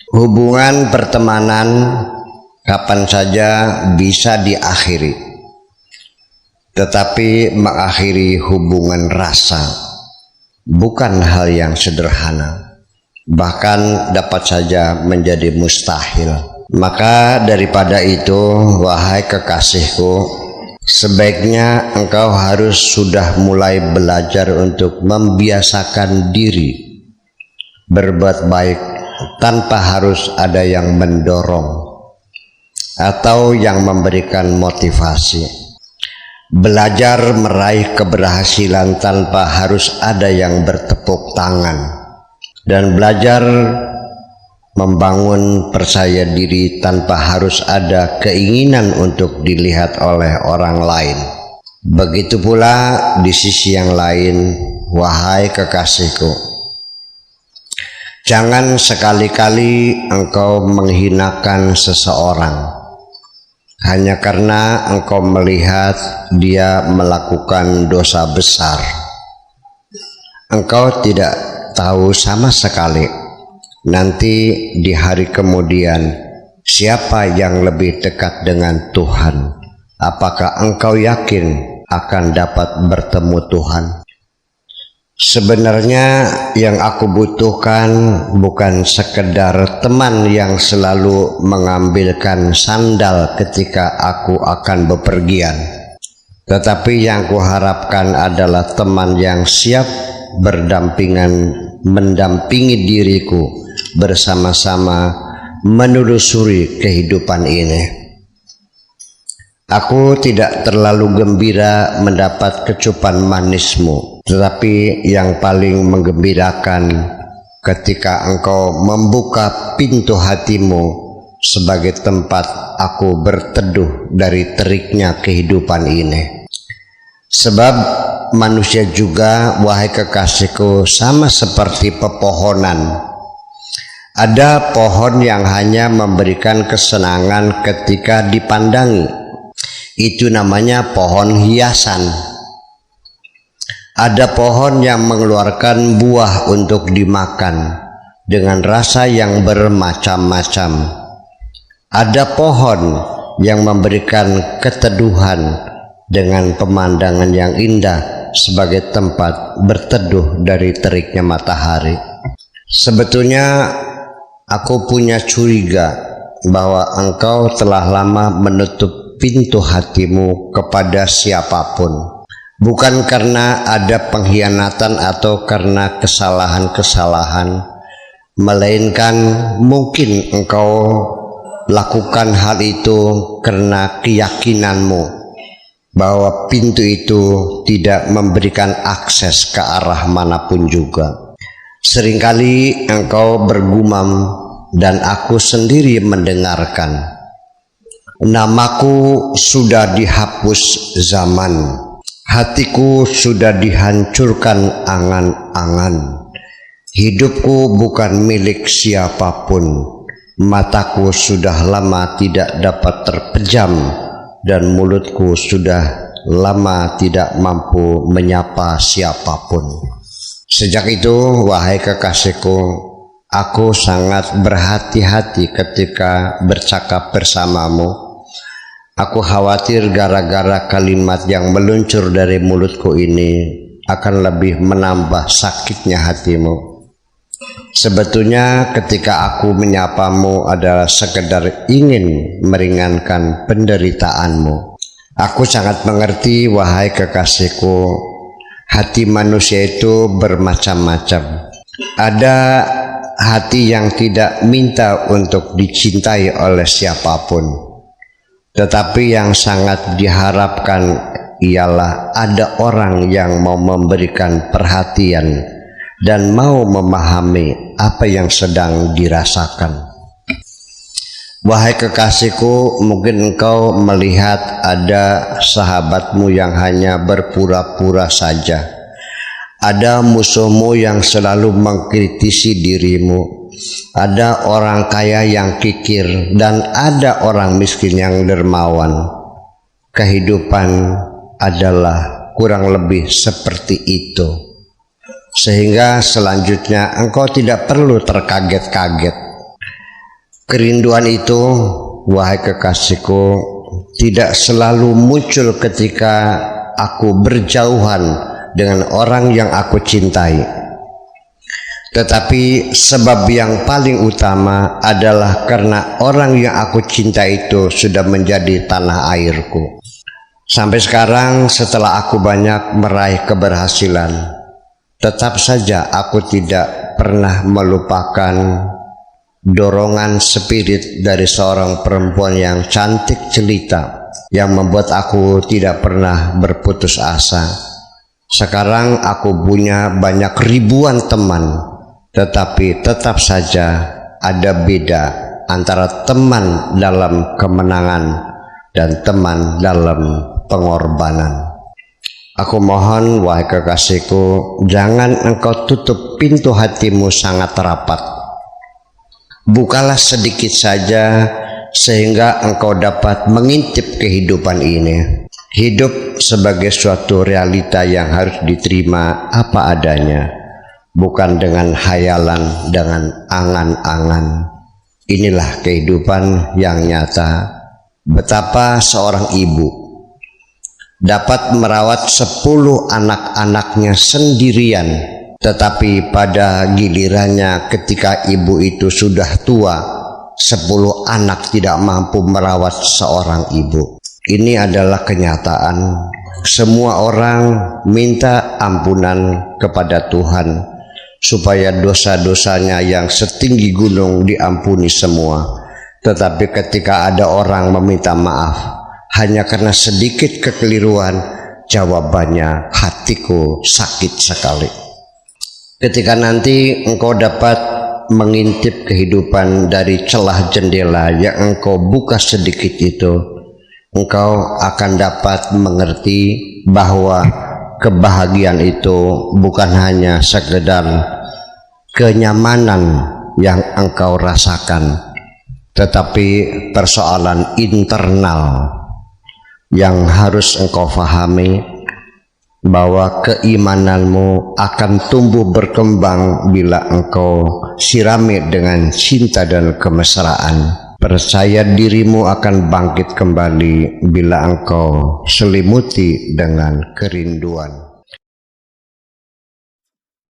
Hubungan pertemanan kapan saja bisa diakhiri, tetapi mengakhiri hubungan rasa bukan hal yang sederhana, bahkan dapat saja menjadi mustahil. Maka daripada itu, wahai kekasihku, sebaiknya engkau harus sudah mulai belajar untuk membiasakan diri berbuat baik tanpa harus ada yang mendorong atau yang memberikan motivasi. Belajar meraih keberhasilan tanpa harus ada yang bertepuk tangan, dan belajar membangun percaya diri tanpa harus ada keinginan untuk dilihat oleh orang lain. Begitu pula di sisi yang lain, wahai kekasihku, jangan sekali-kali engkau menghinakan seseorang hanya karena engkau melihat dia melakukan dosa besar. Engkau tidak tahu sama sekali nanti di hari kemudian siapa yang lebih dekat dengan Tuhan. Apakah engkau yakin akan dapat bertemu Tuhan? Sebenarnya yang aku butuhkan bukan sekedar teman yang selalu mengambilkan sandal ketika aku akan bepergian, tetapi yang kuharapkan adalah teman yang siap mendampingi diriku bersama-sama menelusuri kehidupan ini. Aku tidak terlalu gembira mendapat kecupan manismu, tetapi yang paling menggembirakan ketika engkau membuka pintu hatimu sebagai tempat aku berteduh dari teriknya kehidupan ini. Sebab manusia juga, wahai kekasihku, sama seperti pepohonan. Ada pohon yang hanya memberikan kesenangan ketika dipandangi. Itu namanya pohon hiasan. Ada pohon yang mengeluarkan buah untuk dimakan dengan rasa yang bermacam-macam. Ada pohon yang memberikan keteduhan dengan pemandangan yang indah sebagai tempat berteduh dari teriknya matahari. Sebetulnya aku punya curiga bahwa engkau telah lama menutup pintu hatimu kepada siapapun, bukan karena ada pengkhianatan atau karena kesalahan-kesalahan, melainkan mungkin engkau lakukan hal itu karena keyakinanmu bahwa pintu itu tidak memberikan akses ke arah manapun juga. Seringkali engkau bergumam dan aku sendiri mendengarkan, namaku sudah dihapus zaman, hatiku sudah dihancurkan angan-angan, hidupku bukan milik siapapun, mataku sudah lama tidak dapat terpejam, dan mulutku sudah lama tidak mampu menyapa siapapun. Sejak itu, wahai kekasihku, aku sangat berhati-hati ketika bercakap bersamamu. Aku khawatir gara-gara kalimat yang meluncur dari mulutku ini akan lebih menambah sakitnya hatimu. Sebetulnya ketika aku menyapamu adalah sekedar ingin meringankan penderitaanmu. Aku sangat mengerti, wahai kekasihku, hati manusia itu bermacam-macam. Ada hati yang tidak minta untuk dicintai oleh siapapun, tetapi yang sangat diharapkan ialah ada orang yang mau memberikan perhatian dan mau memahami apa yang sedang dirasakan. Wahai kekasihku, mungkin engkau melihat ada sahabatmu yang hanya berpura-pura saja. Ada musuhmu yang selalu mengkritisi dirimu. Ada orang kaya yang kikir dan ada orang miskin yang dermawan. Kehidupan adalah kurang lebih seperti itu. Sehingga selanjutnya engkau tidak perlu terkaget-kaget. Kerinduan itu, wahai kekasihku, tidak selalu muncul ketika aku berjauhan dengan orang yang aku cintai. Tetapi sebab yang paling utama adalah karena orang yang aku cinta itu sudah menjadi tanah airku. Sampai sekarang setelah aku banyak meraih keberhasilan, tetap saja aku tidak pernah melupakan dorongan spirit dari seorang perempuan yang cantik jelita yang membuat aku tidak pernah berputus asa. Sekarang aku punya banyak ribuan teman, tetapi tetap saja ada beda antara teman dalam kemenangan dan teman dalam pengorbanan. Aku mohon, wahai kekasihku, jangan engkau tutup pintu hatimu sangat rapat. Bukalah sedikit saja sehingga engkau dapat mengintip kehidupan ini. Hidup sebagai suatu realita yang harus diterima apa adanya, bukan dengan hayalan, dengan angan-angan. Inilah kehidupan yang nyata. Betapa seorang ibu dapat merawat 10 anak-anaknya sendirian, tetapi pada gilirannya ketika ibu itu sudah tua, 10 anak tidak mampu merawat seorang ibu. Ini adalah kenyataan. Semua orang minta ampunan kepada Tuhan supaya dosa-dosanya yang setinggi gunung diampuni semua. Tetapi ketika ada orang meminta maaf hanya karena sedikit kekeliruan, jawabannya, hatiku sakit sekali. Ketika nanti engkau dapat mengintip kehidupan dari celah jendela yang engkau buka sedikit itu, engkau akan dapat mengerti bahwa kebahagiaan itu bukan hanya sekedar kenyamanan yang engkau rasakan, tetapi persoalan internal yang harus engkau pahami, bahwa keimananmu akan tumbuh berkembang bila engkau sirami dengan cinta dan kemesraan. Percaya dirimu akan bangkit kembali bila engkau selimuti dengan kerinduan.